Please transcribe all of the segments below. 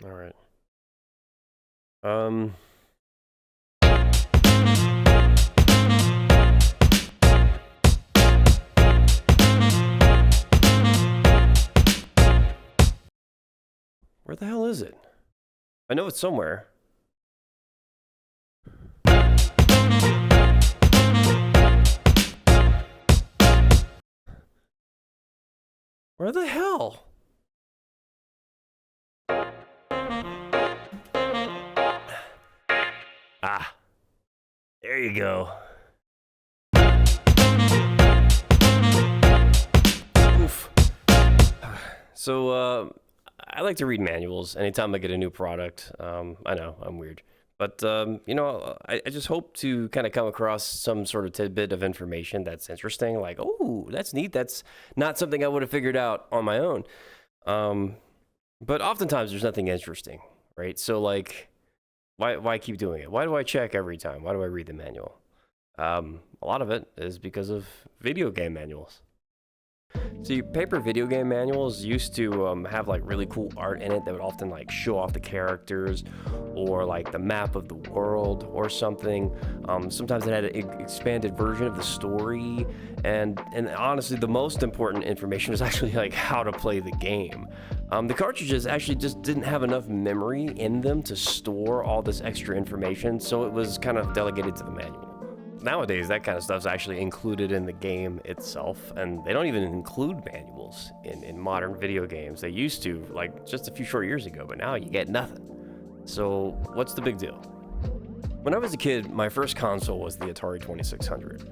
All right. Um. Where the hell is it? I know it's somewhere. Where the hell? Ah, there you go. Oof. So, I like to read manuals anytime I get a new product. I know, I'm weird. But, I just hope to kind of come across some sort of tidbit of information that's interesting. Like, oh, that's neat. That's not something I would have figured out on my own. Um, but oftentimes there's nothing interesting, right? So, like, why keep doing it? Why do I check every time? Why do I read the manual? A lot of it is because of video game manuals. See, paper video game manuals used to have like really cool art in it that would often like show off the characters or like the map of the world or something. Sometimes it had an expanded version of the story, and honestly, the most important information was actually like how to play the game. The cartridges actually just didn't have enough memory in them to store all this extra information, so it was kind of delegated to the manual. Nowadays, that kind of stuff's actually included in the game itself, and they don't even include manuals in modern video games. They used to, like, just a few short years ago, but now you get nothing. So, what's the big deal? When I was a kid, my first console was the Atari 2600.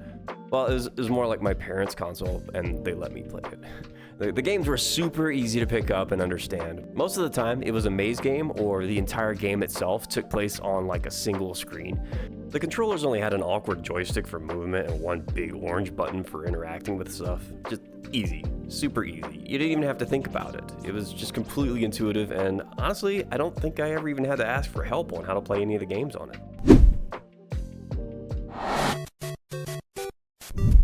Well, it was more like my parents' console, and they let me play it. The games were super easy to pick up and understand. Most of the time, it was a maze game, or the entire game itself took place on like a single screen. The controllers only had an awkward joystick for movement and one big orange button for interacting with stuff. Just easy, super easy. You didn't even have to think about it. It was just completely intuitive, and honestly, I don't think I ever even had to ask for help on how to play any of the games on it.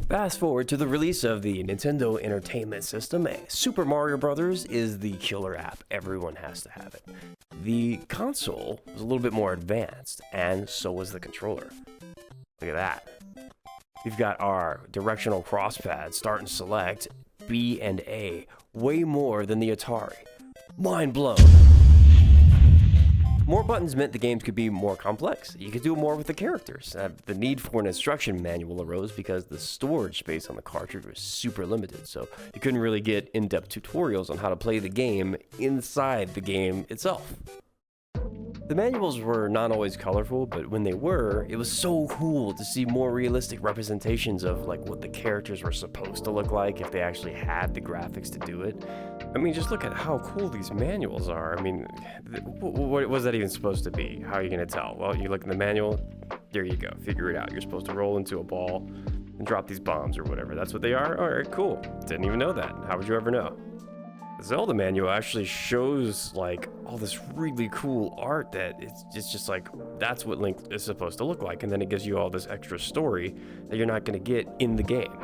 Fast forward to the release of the Nintendo Entertainment System, Super Mario Bros. Is the killer app. Everyone has to have it. The console was a little bit more advanced, and so was the controller. Look at that. We've got our directional crosspad, start and select, B and A, way more than the Atari. Mind blown. More buttons meant the games could be more complex. You could do more with the characters. The need for an instruction manual arose because the storage space on the cartridge was super limited, so you couldn't really get in-depth tutorials on how to play the game inside the game itself. The manuals were not always colorful, but when they were, it was so cool to see more realistic representations of like what the characters were supposed to look like if they actually had the graphics to do it. I mean, just look at how cool these manuals are. I mean, what was that even supposed to be? How are you gonna tell? Well, you look in the manual, there you go, figure it out. You're supposed to roll into a ball and drop these bombs or whatever. That's what they are? All right, cool. Didn't even know that. How would you ever know? The Zelda manual actually shows like all this really cool art that it's just like, that's what Link is supposed to look like. And then it gives you all this extra story that you're not gonna get in the game.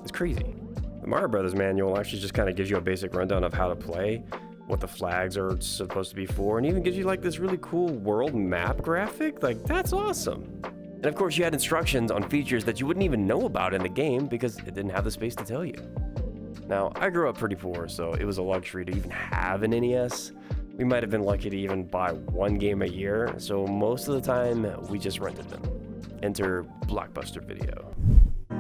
It's crazy. The Mario Brothers manual actually just kind of gives you a basic rundown of how to play, what the flags are supposed to be for, and even gives you like this really cool world map graphic. Like, that's awesome. And of course, you had instructions on features that you wouldn't even know about in the game because it didn't have the space to tell you. Now, I grew up pretty poor, so it was a luxury to even have an NES. We might have been lucky to even buy one game a year, so most of the time, we just rented them. Enter Blockbuster Video.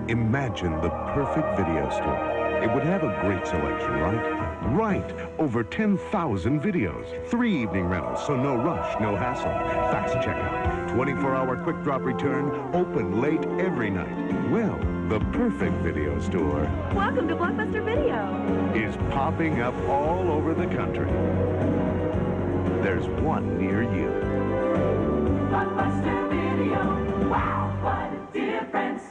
Imagine the perfect video store. It would have a great selection, right? Right! Over 10,000 videos. 3 evening rentals, so no rush, no hassle. Fast checkout. 24-hour quick drop return. Open late every night. Well, the perfect video store Welcome to Blockbuster Video. is popping up all over the country. There's one near you. Blockbuster Video. Wow, what a difference.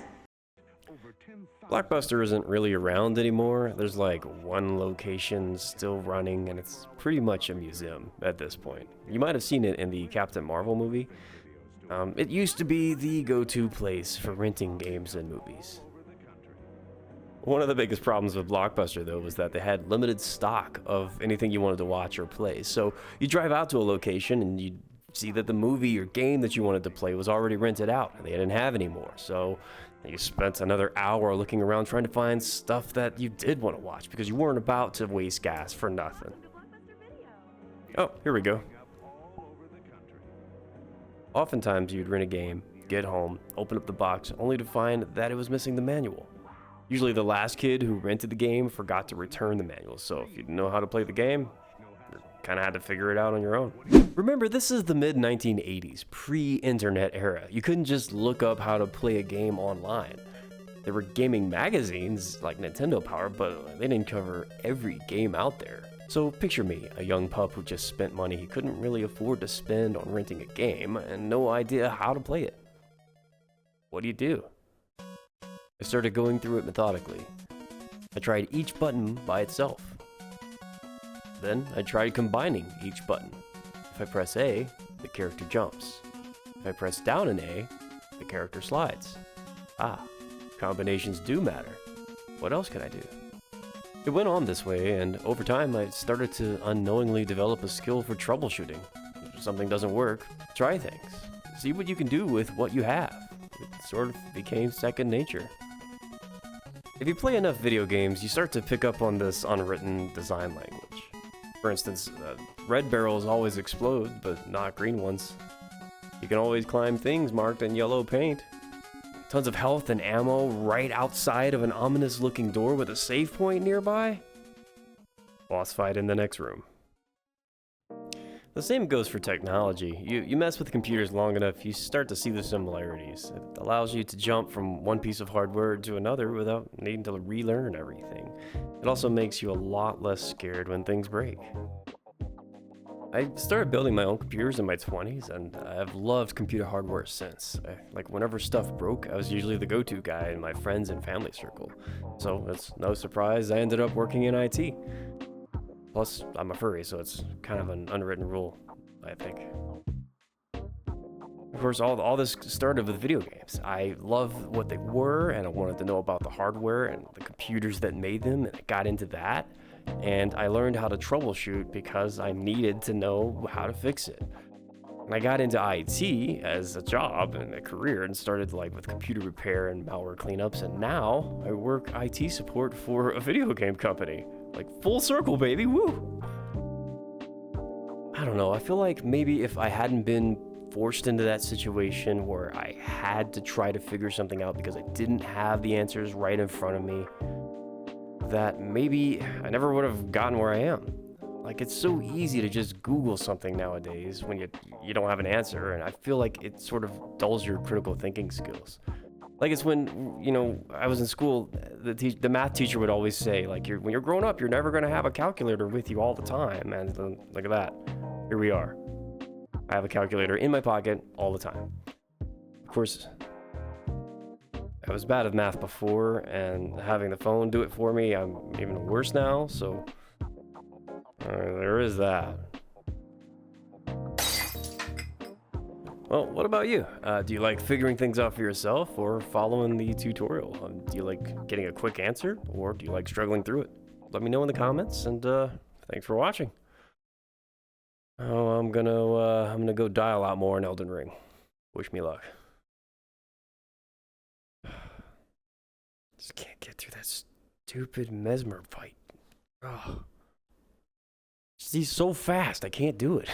Blockbuster isn't really around anymore. There's like one location still running, and it's pretty much a museum at this point. You might have seen it in the Captain Marvel movie. It used to be the go-to place for renting games and movies. One of the biggest problems with Blockbuster, though, was that they had limited stock of anything you wanted to watch or play. So you drive out to a location and you see that the movie or game that you wanted to play was already rented out and they didn't have any more. So you spent another hour looking around trying to find stuff that you did want to watch because you weren't about to waste gas for nothing. Oh, here we go. Oftentimes you'd rent a game, get home, open up the box, only to find that it was missing the manual. Usually the last kid who rented the game forgot to return the manual, so if you didn't know how to play the game, you kind of had to figure it out on your own. Remember, this is the mid-1980s, pre-internet era. You couldn't just look up how to play a game online. There were gaming magazines like Nintendo Power, but they didn't cover every game out there. So picture me, a young pup who just spent money he couldn't really afford to spend on renting a game and no idea how to play it. What do? I started going through it methodically. I tried each button by itself. Then I tried combining each button. If I press A, the character jumps. If I press down an A, the character slides. Ah, combinations do matter. What else could I do? It went on this way, and over time I started to unknowingly develop a skill for troubleshooting. If something doesn't work, try things. See what you can do with what you have. It sort of became second nature. If you play enough video games, you start to pick up on this unwritten design language. For instance, red barrels always explode, but not green ones. You can always climb things marked in yellow paint. Tons of health and ammo right outside of an ominous-looking door with a save point nearby. Boss fight in the next room. The same goes for technology. You mess with computers long enough, you start to see the similarities. It allows you to jump from one piece of hardware to another without needing to relearn everything. It also makes you a lot less scared when things break. I started building my own computers in my 20s, and I've loved computer hardware since. Like whenever stuff broke, I was usually the go-to guy in my friends and family circle. So it's no surprise I ended up working in IT. Plus, I'm a furry, so it's kind of an unwritten rule, I think. Of course, all this started with video games. I loved what they were, and I wanted to know about the hardware and the computers that made them, and I got into that. And I learned how to troubleshoot because I needed to know how to fix it. And I got into IT as a job and a career and started with computer repair and malware cleanups, and now I work IT support for a video game company. Full circle, baby, woo! I don't know, I feel like maybe if I hadn't been forced into that situation where I had to try to figure something out because I didn't have the answers right in front of me, that maybe I never would have gotten where I am. It's so easy to just Google something nowadays when you don't have an answer, and I feel like it sort of dulls your critical thinking skills. It's when, I was in school, the math teacher would always say, when you're growing up, you're never going to have a calculator with you all the time. And look at that. Here we are. I have a calculator in my pocket all the time. Of course, I was bad at math before, and having the phone do it for me, I'm even worse now, so there is that. Well, what about you? Do you like figuring things out for yourself or following the tutorial? Do you like getting a quick answer, or do you like struggling through it? Let me know in the comments, and thanks for watching. Oh, I'm gonna go die a lot more in Elden Ring. Wish me luck. Just can't get through that stupid Mesmer fight. Oh. He's so fast, I can't do it.